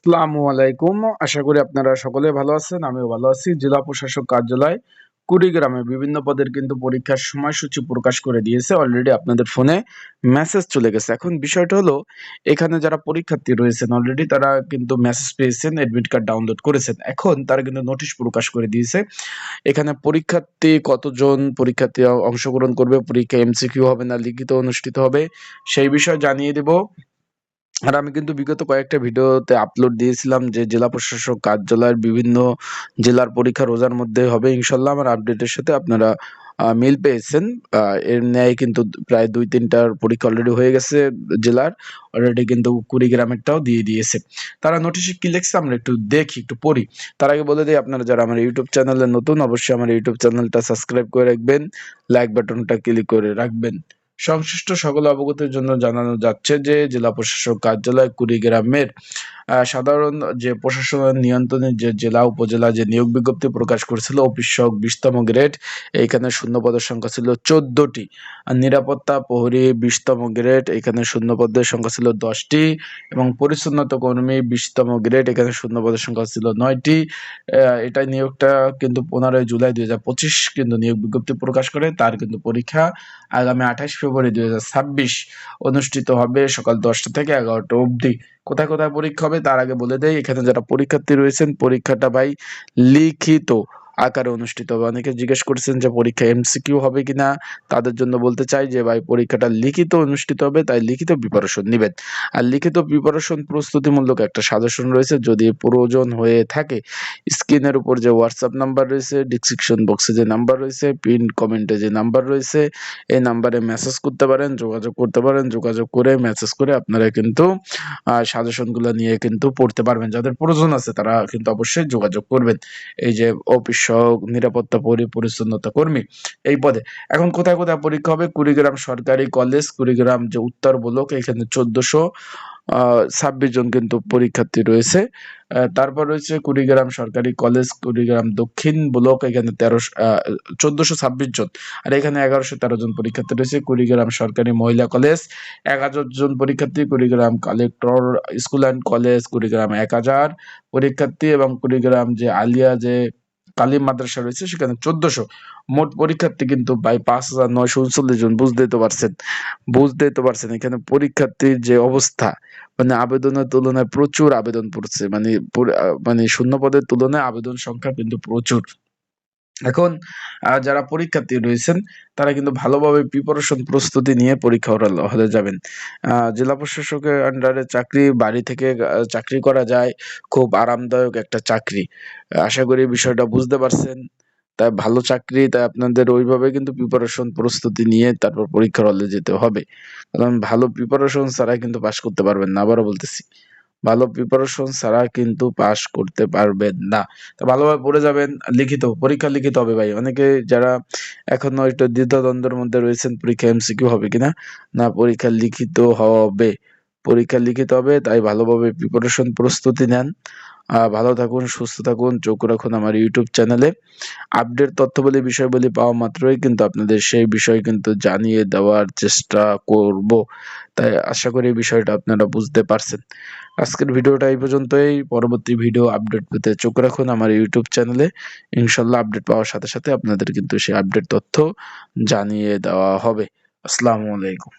আসসালামু আলাইকুম। আশা করি আপনারা সকলে ভালো আছেন। আমিও ভালো আছি। জেলা প্রশাসক কার্যালয় কুড়িগ্রামে বিভিন্ন পদের কিন্তু পরীক্ষার সময়সূচি প্রকাশ করে দিয়েছে। অলরেডি আপনাদের ফোনে মেসেজ চলে গেছে। এখন বিষয়টা হলো এখানে যারা পরীক্ষার্থী রয়েছেন অলরেডি তারা কিন্তু মেসেজ পেয়েছেন, অ্যাডমিট কার্ড ডাউনলোড করেছেন। এখন তারা কিন্তু নোটিশ প্রকাশ করে দিয়েছে। এখানে পরীক্ষার্থী কতজন পরীক্ষার্থী অংশগ্রহণ করবে, পরীক্ষা এমসিকিউ হবে না লিখিত অনুষ্ঠিত হবে সেই বিষয়ে জানিয়ে দেব। আর আমি কিন্তু বিগত কয়েকটা ভিডিওতে আপলোড দিয়েছিলাম যে জেলা প্রশাসক কার্যালয়ের বিভিন্ন জেলার পরীক্ষা রোজার মধ্যে হবে ইনশাল্লাহ। আমার আপডেটের সাথে আপনারা মিল পেয়েছেন। এর ন্যায় কিন্তু প্রায় ২-৩টার পরীক্ষা অলরেডি হয়ে গেছে জেলার। অলরেডি কিন্তু কুড়িগ্রামেরটাও দিয়ে দিয়েছে। তারা নোটিশে কি লিখছে আমরা একটু দেখি, একটু পড়ি। তার আগে বলে দিই, আপনারা যারা আমার ইউটিউব চ্যানেলে নতুন অবশ্যই আমার ইউটিউব চ্যানেলটা সাবস্ক্রাইব করে রাখবেন, লাইক বাটনটা ক্লিক করে রাখবেন। সংশ্লিষ্ট সকল অবগতির জন্য জানানো যাচ্ছে যে জেলা প্রশাসক কার্যালয় কুড়িগ্রামের সাধারণ যে প্রশাসনের নিয়ন্ত্রণে যে জেলা উপজেলা যে নিয়োগ বিজ্ঞপ্তি প্রকাশ করেছিল অফিস সহক 20তম গ্রেড, এইখানে শূন্যপদের সংখ্যা ছিল 14টি। আর নিরাপত্তা প্রহরী 20তম গ্রেড, এখানে শূন্যপদের সংখ্যা ছিল 10টি। এবং পরিচ্ছন্নতা কর্মী 20তম গ্রেড, এখানে শূন্যপদের সংখ্যা ছিল 9টি। এটা নিয়োগটা কিন্তু 15 জুলাই 2025 কিন্তু নিয়োগ বিজ্ঞপ্তি প্রকাশ করে। তার কিন্তু পরীক্ষা আগামী 28 ফেব্রুয়ারি 2026 অনুষ্ঠিত হবে সকাল 10টা থেকে 11টা অবধি। কোথায় কোথায় পরীক্ষা হবে তার আগে বলে দেই, এখানে যারা পরীক্ষার্থী রয়েছেন পরীক্ষাটা ভাই লিখিত আকারে অনুষ্ঠিত হবে। অনেকে জিজ্ঞেস করছেন যে পরীক্ষা এমসিকিউ হবে কিনা, তাদের জন্য বলতে চাই যে ভাই পরীক্ষাটা লিখিত অনুষ্ঠিত হবে, তাই লিখিত প্রিপারেশন নেবেন। আর লিখিত প্রিপারেশন প্রস্তুতিমূলক একটা সাজেশন রয়েছে, যদি প্রয়োজন হয়ে থাকে স্ক্রিনের উপর যে হোয়াটসঅ্যাপ নাম্বার রয়েছে, ডিসক্রিপশন বক্সে যে নাম্বার রয়েছে, পিন কমেন্টে যে নাম্বার রয়েছে, এই নাম্বারে মেসেজ করতে পারেন, যোগাযোগ করতে পারেন। যোগাযোগ করে মেসেজ করে আপনারা কিন্তু সাজেশনগুলো নিয়ে কিন্তু পড়তে পারবেন। যাদের প্রয়োজন আছে তারা কিন্তু অবশ্যই যোগাযোগ করবেন। এই যে অফিস সহক, নিরাপত্তা প্রহরী, পরিচ্ছন্নতা কর্মী এই পদে। এখন কোথায় কোথায় পরীক্ষা হবে? কুড়িগ্রাম সরকারি কলেজ, কুড়িগ্রাম যে উত্তর ব্লক, এখানে 1426 জন কিন্তু পরীক্ষার্থী রয়েছে। তারপর রয়েছে কুড়িগ্রাম সরকারি কলেজ কুড়িগ্রাম দক্ষিণ ব্লক, এখানে 1426 জন। আর এখানে 1113 জন পরীক্ষার্থী রয়েছে। কুড়িগ্রাম সরকারি মহিলা কলেজ 11 জন পরীক্ষার্থী। Kurigram collector school and college Kurigram 1000 পরীক্ষার্থী। এবং কুড়িগ্রাম যে আলিয়া যে কালিম মাদ্রাসা রয়েছে সেখানে 1400। মোট পরীক্ষার্থী কিন্তু প্রায় 5939 জন। বুঝতেই তো পারছেন এখানে পরীক্ষার্থীর যে অবস্থা, মানে আবেদনের তুলনায় প্রচুর আবেদন পড়ছে, মানে শূন্য পদের তুলনায় আবেদন সংখ্যা কিন্তু প্রচুর। এখন যারা পরীক্ষার্থী রয়েছেন তারা কিন্তু ভালোভাবে প্রিপারেশন প্রস্তুতি নিয়ে পরীক্ষা হলে যাবেন। জেলা প্রশাসকের আন্ডারে চাকরি, বাড়ি থেকে চাকরি করা যায়, খুব আরামদায়ক একটা চাকরি। আশা করি বিষয়টা বুঝতে পারছেন। তাই ভালো চাকরি, তাই আপনাদের ওইভাবে কিন্তু প্রিপারেশন প্রস্তুতি নিয়ে তারপর পরীক্ষার হলে যেতে হবে। কারণ ভালো প্রিপারেশন ছাড়া কিন্তু পাস করতে পারবেন না, আবারও বলতেছি। ভালো প্রিপারেশন ছাড়া কিন্তু পাস করতে পারবেন না। তো ভালোভাবে পড়ে যাবেন। লিখিত পরীক্ষা লিখিত হবে ভাই। অনেকে যারা এখনো একটু দ্বিধাদ্বন্দ্বের মধ্যে রয়েছেন পরীক্ষা এমসিকিউ হবে কিনা, না পরীক্ষা লিখিত হবে। পরীক্ষা লিখিত হবে, তাই ভালোভাবে প্রিপারেশন প্রস্তুতি নেন। ভালো থাকুন, সুস্থ থাকুন, চোখ রাখুন আমার ইউটিউব চ্যানেলে। আপডেট তথ্যবলী বিষয়বলী পাওয়া মাত্রই কিন্তু আপনাদের সেই বিষয় কিন্তু জানিয়ে দেওয়ার চেষ্টা করব। তাই আশা করি বিষয়টা আপনারা বুঝতে পারছেন। আজকের ভিডিওটা এই পর্যন্তই। পরবর্তী ভিডিও আপডেট পেতে চোখ রাখুন আমার ইউটিউব চ্যানেলে। ইনশাল্লাহ আপডেট পাওয়ার সাথে সাথে আপনাদের কিন্তু সেই আপডেট তথ্য জানিয়ে দেওয়া হবে। আসসালামু আলাইকুম।